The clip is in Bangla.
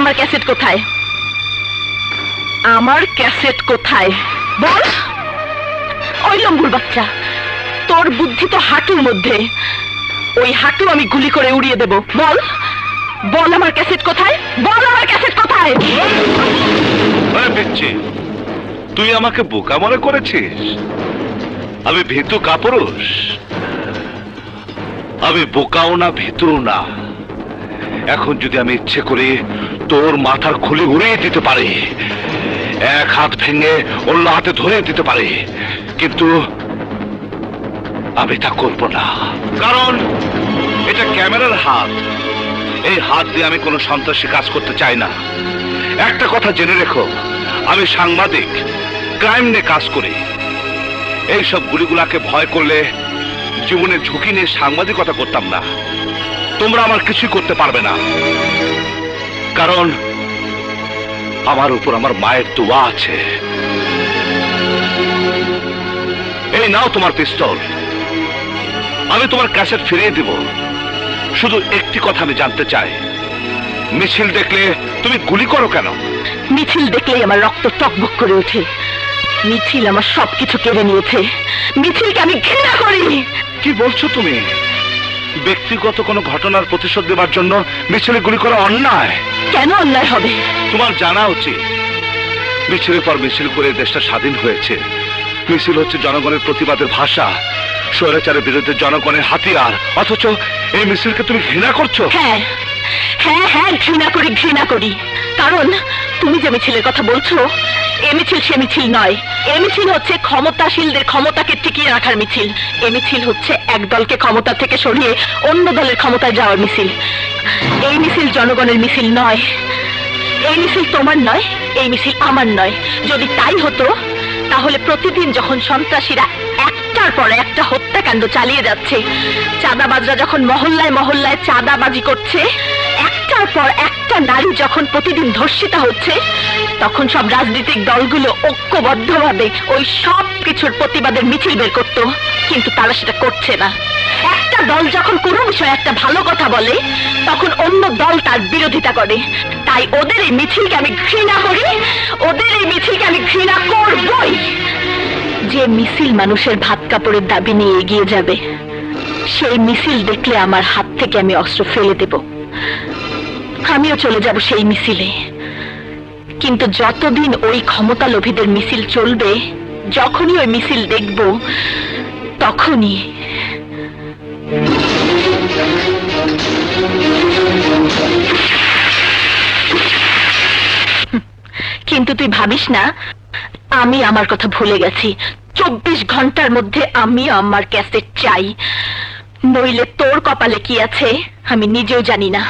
আমার ক্যাসেট কোথায়? আমার ক্যাসেট কোথায় বল? ওই লম্বুর বাচ্চা, তোর বুদ্ধি তো হাঁটুর মধ্যে। ওই হাঁটু আমি গুলি করে উড়িয়ে দেব। বল বল আমার ক্যাসেট কোথায়? বল আমার ক্যাসেট কোথায়? পিচ্ছি, তুই আমাকে বোকা মনে করেছিস? আমি ভীতু কাপুরুষ? আমি বোকাও না, ভীতুও না। এখন যদি আমি ইচ্ছে করে তোর মাথার খুলি উড়িয়ে দিতে পারি, এক হাত ভেঙে অন্য হাতে ধরে দিতে পারি, কিন্তু আমি তা করব না। কারণ এটা ক্যামেরার হাত। এই হাত দিয়ে আমি কোনো সন্ত্রাসী কাজ করতে চাই না। একটা কথা জেনে রেখো, আমি সাংবাদিক, ক্রাইম নিয়ে কাজ করি। এইসব গুলিগুলাকে ভয় করলে জীবনের ঝুঁকি নিয়ে সাংবাদিকতা করতাম না। তোমরা আমার কিছুই করতে পারবে না, কারণ আমার উপর আমার মায়ের দোয়া আছে। এই নাও তোমার পিস্তল, আমি তোমার ক্যাসেট ফিরিয়ে দিব। শুধু একটি কথা আমি জানতে চাই, মিছিল দেখলে তুমি গুলি করো কেন? মিছিল দেখলেই আমার রক্ত টকবক করে ওঠে। মিছিল আমার সবকিছু কেড়ে নিয়েছে। মিছিলকে আমি ঘৃণা করি। কি বলছো তুমি? ব্যক্তিগত কোনো ঘটনার প্রতিশোধ দেবার জন্য মিছিলে গুলি করা অন্যায়। কেন অন্যায় হবে? তোমার জানা উচিত, মিছিলের পর মিছিল করে দেশটা স্বাধীন হয়েছে। মিছিল হচ্ছে জনগণের প্রতিবাদের ভাষা, স্বৈরাচারের বিরুদ্ধে জনগণের হাতিয়ার। অথচ এই মিছিলকে তুমি ঘৃণা করছো। হ্যাঁ হ্যাঁ হ্যাঁ, ঘৃণা করি, ঘৃণা করি। কারণ তুমি যে মিছিলের কথা বলছো, এ মিছিল সে মিছিল নয়। এ মিছিল হচ্ছে ক্ষমতাশীলদের ক্ষমতাকে টিকিয়ে রাখার মিছিল। এ মিছিল হচ্ছে এক দলকে ক্ষমতা থেকে সরিয়ে অন্য দলের ক্ষমতায় যাওয়ার মিছিল। এই মিছিল জনগণের মিছিল নয়। এই মিছিল তোমার নয়, এই মিছিল আমার নয়। যদি তাই হতো, তাহলে প্রতিদিন যখন সন্ত্রাসীরা একটার পর একটা হত্যাকাণ্ড চালিয়ে যাচ্ছে, চাঁদাবাজরা যখন মহল্লায় মহল্লায় চাঁদাবাজি করছে, একটার পর একটা নারী যখন প্রতিদিন ধর্ষিতা হচ্ছে, তখন সব রাজনৈতিক দলগুলো ঐক্যবদ্ধভাবে ওই সব কিছুর প্রতিবাদের মিছিল বের করত। কিন্তু তারা সেটা করছে না। একটা দল যখন কোনো বিষয়ে একটা ভালো কথা বলে, তখন অন্য দল তার বিরোধিতা করে। তাই ওদের এই মিছিলকে আমি ঘৃণা করি, ওদের এই মিছিলকে আমি ঘৃণা করবই। যে মিছিল মানুষের ভাত কাপড়ের দাবি নিয়ে এগিয়ে যাবে, সেই মিছিল দেখলে আমার হাত থেকে আমি অস্ত্র ফেলে দেব। আমিও চলে যাব সেই মিছিলে। কিন্তু যতদিন ওই ক্ষমতা লোভীদের মিছিল চলবে, যখনই ওই মিছিল দেখব, তখনই কিন্তু তুই ভাবিস না আমি আমার কথা ভুলে গেছি। 24 ঘন্টার মধ্যে আমি আমার ক্যাসেট চাই, নইলে তোর কপালে কি আছে আমি নিজেও জানি না।